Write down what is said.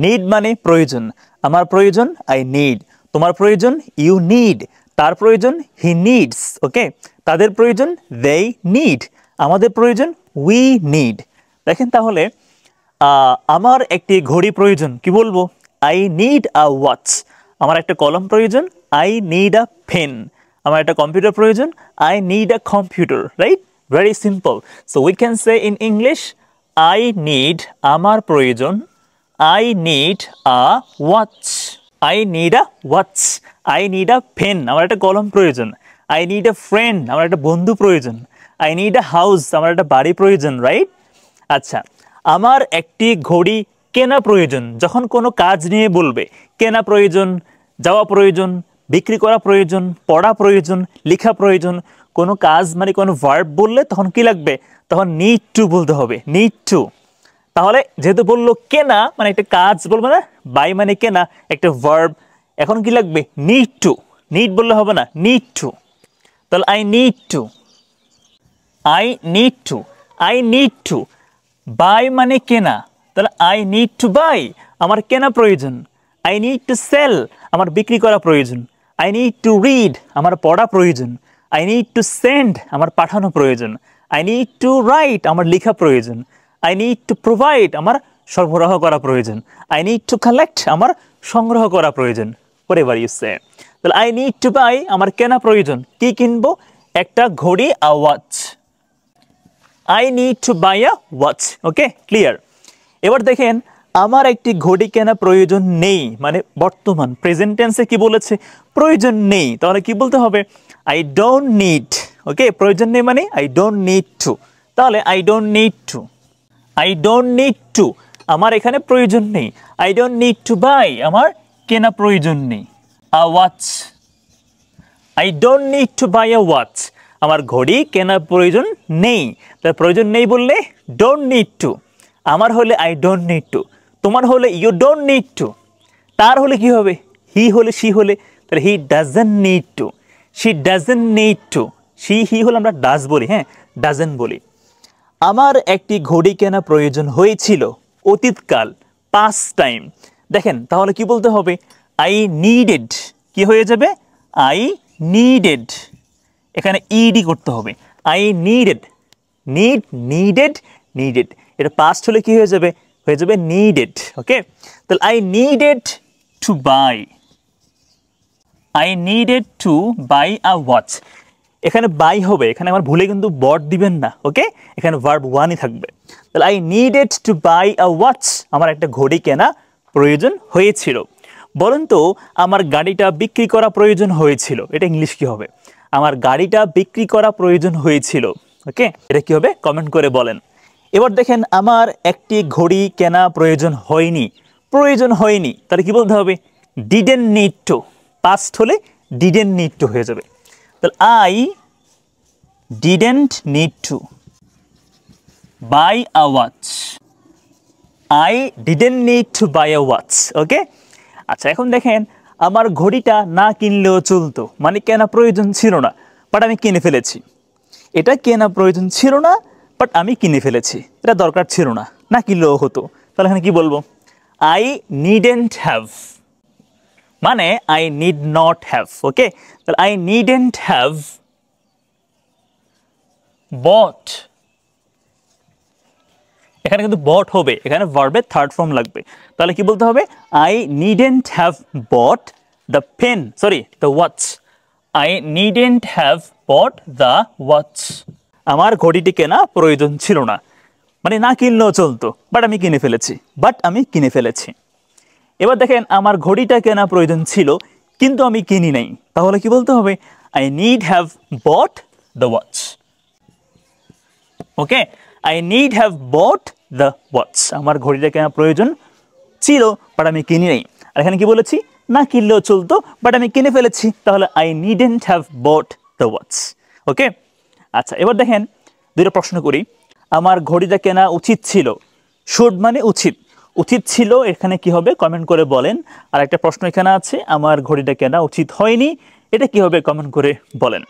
Need মানে প্রয়োজন, আমার প্রয়োজন আই নিড, তোমার প্রয়োজন ইউ নিড, তার প্রয়োজন হি নিডস, ওকে, তাদের প্রয়োজন they নিড, আমাদের প্রয়োজন উই নিড। দেখেন তাহলে আমার একটি ঘড়ি প্রয়োজন, কি বলবো? I need a watch. আমার একটা কলম প্রয়োজন, আই নিড আ পেন। আমার একটা কম্পিউটার প্রয়োজন, I need a computer, right? Very simple. So we can say in English I need, আমার প্রয়োজন, I need a watch, I need a watch, I need a pen, আমার একটা কলম প্রয়োজন, I need a friend, আমার একটা বন্ধু প্রয়োজন, আই নিড আ হাউস, আমার একটা বাড়ি প্রয়োজন, রাইট? আচ্ছা, আমার একটি ঘড়ি কেনা প্রয়োজন, যখন কোনো কাজ নিয়ে বলবে, কেনা প্রয়োজন, যাওয়া প্রয়োজন, বিক্রি করা প্রয়োজন, পড়া প্রয়োজন, লেখা প্রয়োজন, কোনো কাজ মানে কোনো ভার্ব বললে তখন কি লাগবে? তখন নিড টু বলতে হবে, নিড টু। তাহলে যেহেতু বললো কেনা মানে একটা কাজ বলবো না, বাই মানে কেনা, একটা ভার্ব, এখন কি লাগবে? Need to. নিড বললে হবে না, নিড টু। তাহলে I need to, I need to, I need to. Buy মানে কেনা, তাহলে আই নিড টু বাই, আমার কেনা প্রয়োজন। আই নিড টু সেল, আমার বিক্রি করা প্রয়োজন। আই নিড টু রিড, আমার পড়া প্রয়োজন। আই নিড টু সেন্ড, আমার পাঠানো প্রয়োজন। আই নিড টু রাইট, আমার লেখা প্রয়োজন। আই নিড টু প্রোভাইড, আমার সরবরাহ করা প্রয়োজন। আই নিড টু কালেক্ট, আমার সংগ্রহ করা প্রয়োজন। whatever you say. তাহলে আই নিড টু বাই, আমার কেনা প্রয়োজন। কি কিনবো? একটা ঘড়ি, a watch. I need to buy a watch, okay, clear. এবার দেখেন আমার একটি ঘড়ি কেনা প্রয়োজন নেই, মানে বর্তমান প্রেজেন্ট টেন্সে কি বলেছে? প্রয়োজন নেই। তাহলে কি বলতে হবে? আই ডোন্ট নিড, ওকে, প্রয়োজন নেই মানে আই ডোন্ট নিড টু। তাহলে I don't need to, I don't need to, আমার এখানে প্রয়োজন নেই। I don't need to buy, আমার কেনা প্রয়োজন নেই। A watch, I don't need to buy a watch, আমার ঘড়ি কেনার প্রয়োজন নেই। তার প্রয়োজন নেই বললে ডোন্ট নিড টু, আমার হলে আই ডোন্ট নিড টু, তোমার হলে ইউ ডোন্ট নিড টু, তার হলে কি হবে? হি হলে, সি হলে, তাহলে he doesn't need to, she doesn't need to. She he হলে আমরা ডাজ বলি, হ্যাঁ, ডাজন্ট বলি। আমার একটি ঘড়ি কেনা প্রয়োজন হয়েছিল, অতীতকাল, পাস্ট টাইম। দেখেন তাহলে কি বলতে হবে? আই নিডেড, কি হয়ে যাবে? আই নিডেড, এখানে ইডি করতে হবে। I needed, need, needed, needed, এটা পাস্ট হলে কি হয়ে যাবে? হয়ে যাবে নিডেড, ওকে। তাহলে I needed to buy, I needed to buy a watch. এখানে বাই হবে, এখানে আমার ভুলে কিন্তু বট দিবেন না, ওকে, এখানে ভার্ব ওয়ানই থাকবে। তাহলে I needed to buy a watch, আমার একটা ঘড়ি কেনা প্রয়োজন হয়েছিল। বলেন তো আমার গাড়িটা বিক্রি করা প্রয়োজন হয়েছিল, এটা ইংলিশ কি হবে? আমার গাড়িটা বিক্রি করা প্রয়োজন হয়েছিল, ওকে, এটা কি হবে? কমেন্ট করে বলেন। এবার দেখেন আমার একটি ঘড়ি কেনা প্রয়োজন হয়নি, প্রয়োজন হয়নি, তাহলে কি বলতে হবে? ডিডেন্ট নিড টু, পাস্ট হলে ডিডেন্ট নিড টু হয়ে যাবে। তাহলে I didn't need to buy a watch, I didn't need to buy a watch, okay. আচ্ছা এখন দেখেন আমার ঘড়িটা না কিনলেও চলতো, মানে কেনা প্রয়োজন ছিল না, বাট আমি কিনে ফেলেছি। এটা কেনা প্রয়োজন ছিল না, বাট আমি কিনে ফেলেছি, এটা দরকার ছিল না, না কিনলেও হতো। তাহলে এখানে কি বলবো? আই নিডেন্ট হ্যাভ, মানে আই নিড নট হ্যাভ, ওকে। তাহলে আই নিডেন্ট হ্যাভ বট, এখানে কিন্তু বট হবে, এখানে ভার্বের থার্ড ফর্ম লাগবে। তাহলে কি বলতে হবে? I needn't have bought the pen, sorry the watch, I needn't have bought the watch. আমার ঘড়িটি কেনা প্রয়োজন ছিল না, মানে না কিনলেও চলতো, বাট আমি কিনে ফেলেছি, বাট আমি কিনে ফেলেছি। এবার দেখেন আমার ঘড়িটা কেনা প্রয়োজন ছিল কিন্তু আমি কিনি নাই, তাহলে কি বলতে হবে? I need have bought the watch, okay, I need have bought the watch, আমার ঘড়িটা কেনা প্রয়োজন ছিল বাট আমি কিনি নাই। আর এখানে কি বলেছি? না কিনলেও চলতো বাট আমি কিনে ফেলেছি, তাহলে I needn't have bought the watch, okay. আচ্ছা এবার দেখেন দুইটা প্রশ্ন করি। আমার ঘড়িটা কেনা উচিত ছিল, শুড মানে উচিত, উচিত ছিল এখানে কি হবে? কমেন্ট করে বলেন। আর একটা প্রশ্ন এখানে আছে, আমার ঘড়িটা কেনা উচিত হয়নি, এটা কি হবে? কমেন্ট করে বলেন।